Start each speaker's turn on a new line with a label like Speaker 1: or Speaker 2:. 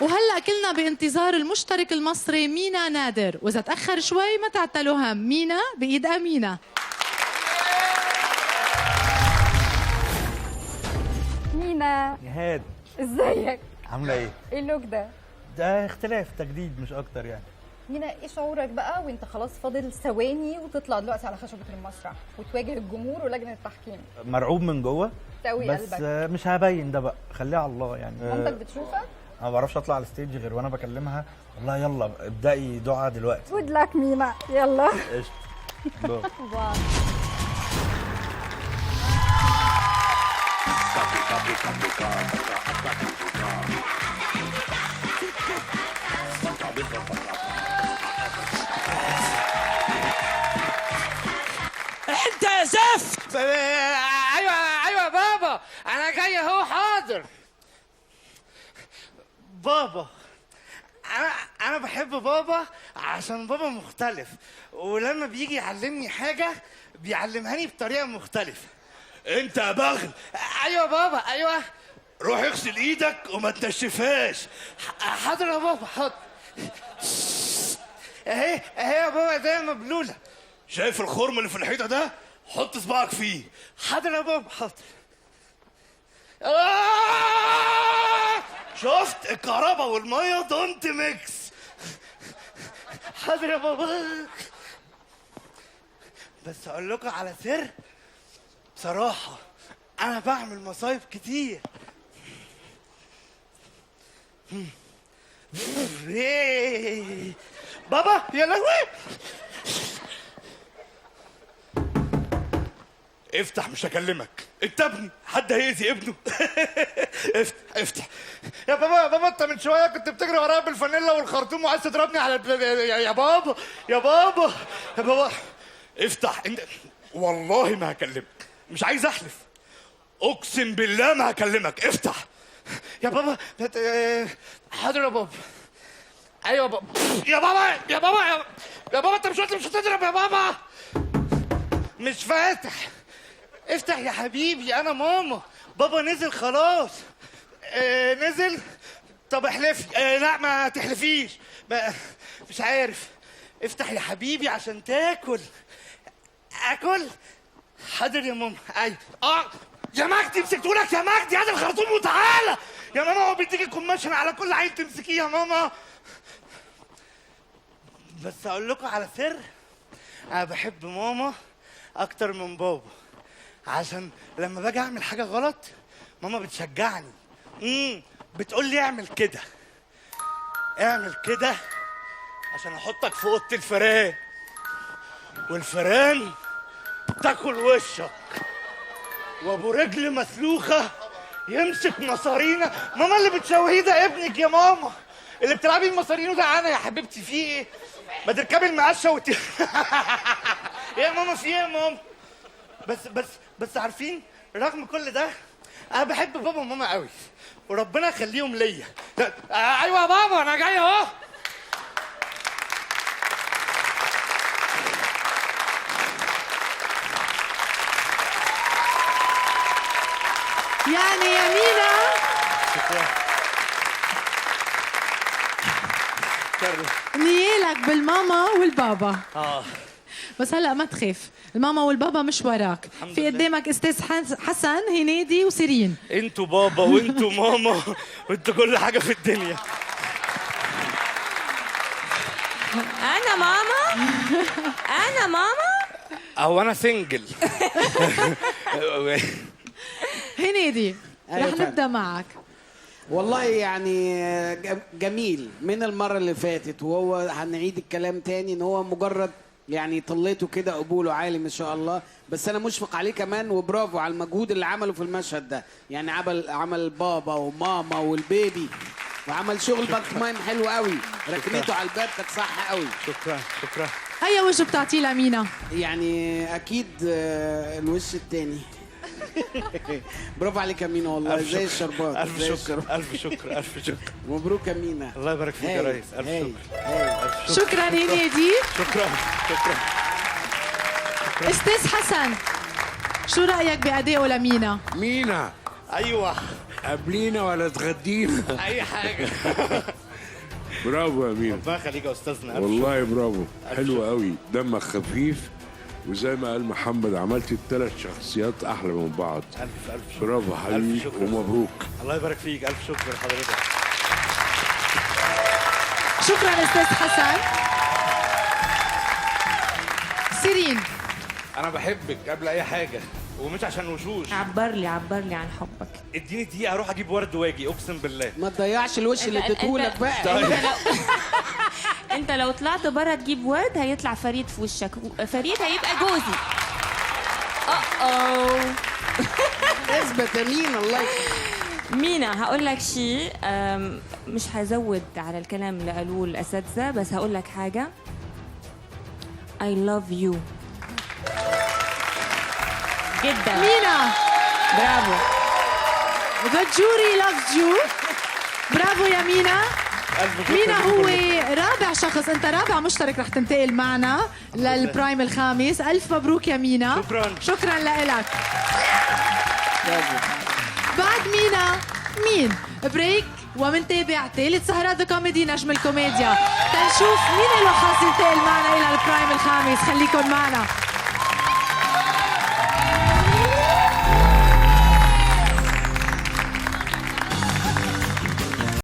Speaker 1: وهلأ كلنا بانتظار المشترك المصري مينا نادر، وإذا تأخر شوي ما تعتلوا هم، مينا بإيد أمينة.
Speaker 2: مينا
Speaker 3: نهاد،
Speaker 2: ازيك؟
Speaker 3: عاملة ايه؟
Speaker 2: ايه اللوك ده؟
Speaker 3: ده اختلاف تجديد مش أكتر يعني.
Speaker 2: مينا ايه شعورك بقى وانت خلاص فاضل ثواني وتطلع دلوقتي على خشبة المسرح وتواجه الجمهور ولجنة التحكيم؟
Speaker 3: مرعوب من جوه
Speaker 2: تقوي
Speaker 3: بس
Speaker 2: قلبك.
Speaker 3: مش هبين ده بقى، خليها على الله يعني.
Speaker 2: مامتك بتشوفك؟
Speaker 3: أنا ما بعرفش أطلع على الستيج غير وأنا بكلمها، والله يلا ابدأي دعاء دلوقتي.
Speaker 2: جود لك مينا، يلا.
Speaker 3: قشطة. باي.
Speaker 2: باي.
Speaker 4: انت يا زفت.
Speaker 5: ايوه يا بابا، انا جاي اهو. حاضر بابا. انا بحب بابا عشان بابا مختلف، ولما بيجي يعلمني حاجه بيعلمهاني بطريقه مختلفه.
Speaker 6: انت يا بغل،
Speaker 5: ايوه بابا، ايوه.
Speaker 6: روح اغسل ايدك وما تنشفهاش.
Speaker 5: حاضر يا بابا، حاضر. اهي يا بابا، ده مبلوله.
Speaker 6: شايف الخرم اللي في الحيطه ده؟ حط صباعك فيه.
Speaker 5: حاضر يا بابا، حاضر.
Speaker 6: شفت الكهرباء والميه دونت ميكس.
Speaker 5: حاضر يا بابا. بس اقول لكم على سر، بصراحه انا بعمل مصايب كتير. بابا يا لهوي.
Speaker 6: افتح، مش هكلمك. انت ابني، حد هيأذي ابنه؟ افتح.
Speaker 5: يا بابا انت من شويه كنت بتجري ورايا بالفانيلا والخرطوم وعايز تضربني على يا بابا.
Speaker 6: افتح انت. والله ما هكلمك، مش عايز احلف. اقسم بالله ما هكلمك. افتح
Speaker 5: يا بابا. حاضر يا بابا. ايوه بابا. يا بابا انت مش قلت مش هتضرب يا بابا؟ مش فاتح. افتح يا حبيبي، انا ماما. بابا نزل خلاص. نزل. طب احلفي. لا ما تحلفيش. مش عارف. افتح يا حبيبي عشان تاكل. اكل. حاضر يا ماما. ايوه. يا مجدي، مسكتهولك يا مجدي. هات الخرطوم وتعالى يا ماما. هو بيديكي كوماشن على كل عين تمسكيه يا ماما. بس اقول لكم على سر، انا بحب ماما اكتر من بابا، عشان لما باجي اعمل حاجه غلط ماما بتشجعني. بتقول لي اعمل كده اعمل كده عشان احطك في اوضه الفئران، والفئران تاكل وشك، وابو رجل مسلوخه يمسك مصارينا. ماما اللي بتشوهيه ده ابنك يا ماما، اللي بتلعبي بمصارينه ده انا يا حبيبتي. في ايه؟ ما تركبي المقشه يا ماما في ايه يا ماما؟ بس عارفين، رغم كل ده انا بحب بابا وماما قوي، وربنا يخليهم ليا. ايوه يا بابا، انا جاي اهو.
Speaker 1: يعني يا مينا نيالك بالماما والبابا. بس هلا ما تخاف، الماما والبابا مش وراك. في قدامك استاذ حسن، هنيدي وسيرين.
Speaker 5: انتوا بابا وانتوا ماما وانتوا كل حاجه في الدنيا.
Speaker 7: انا ماما
Speaker 5: هو انا سنجل.
Speaker 1: هنيدي رح نبدا معك.
Speaker 4: والله يعني جميل من المرة اللي فاتت، وهو هنعيد الكلام تاني ان هو مجرد يعني طليته كده قبوله عالي ما شاء الله. بس انا مشفق عليه كمان، وبرافو على المجهود اللي عمله في المشهد ده. يعني عمل بابا وماما والبيبي، وعمل شغل بانتومايم حلو قوي. ركنته على الباب كانت صح قوي.
Speaker 5: شكرا.
Speaker 1: هيا وجه بتعطيه لمينا.
Speaker 4: يعني اكيد الوش التاني. برافو عليك يا مينا، والله زي الشربات.
Speaker 5: الف شكر.
Speaker 4: مبروك يا مينا.
Speaker 5: الله يبارك فيك يا ريس. الف شكر.
Speaker 1: شكرا هنيدي.
Speaker 5: شكرا.
Speaker 1: استاذ حسن، شو رايك بادائه لمينا؟
Speaker 8: مينا
Speaker 6: ايوه
Speaker 8: قبلينا ولا تغدينا؟
Speaker 6: اي حاجه.
Speaker 8: برافو يا مينا،
Speaker 6: ربنا يخليك يا استاذنا.
Speaker 8: والله برافو، حلو قوي، دمك خفيف، وزي ما قال محمد عملت الثلاث شخصيات احلى من بعض.
Speaker 6: الف شكر.
Speaker 8: برافو حبيبي
Speaker 6: شكر.
Speaker 8: ومبروك.
Speaker 6: الله يبارك فيك، الف شكر لحضرتك.
Speaker 1: شكرا استاذ حسن. سيرين،
Speaker 6: انا بحبك قبل اي حاجه، ومش عشان وشوش.
Speaker 7: عبر لي عن حبك.
Speaker 6: اديني دقيقه اروح اجيب ورد واجي، اقسم بالله.
Speaker 4: ما تضيعش الوش اللي اديتهولك بقى.
Speaker 7: انت لو طلعت بره تجيب ورد هيطلع فريد في وشك، فريد هيبقى جوزي.
Speaker 4: اثبت يا مينا. الله يخليك.
Speaker 7: مينا، هقول لك شيء، مش هزود على الكلام اللي قالوه الاساتذه، بس هقول لك حاجه. I love you جدا.
Speaker 1: مينا.
Speaker 7: برافو.
Speaker 1: The jury loves you. برافو يا مينا. مينا هو رابع شخص، انت رابع مشترك رح تنتقل معنا للبرايم الخامس. الف مبروك يا مينا. شكرا لك. بعد مينا مين؟ بريك ومنتابع ثالث سهرات كوميدي نجم الكوميديا تنشوف مين له حظ ينتقل معنا الى البرايم الخامس. خليكن معنا.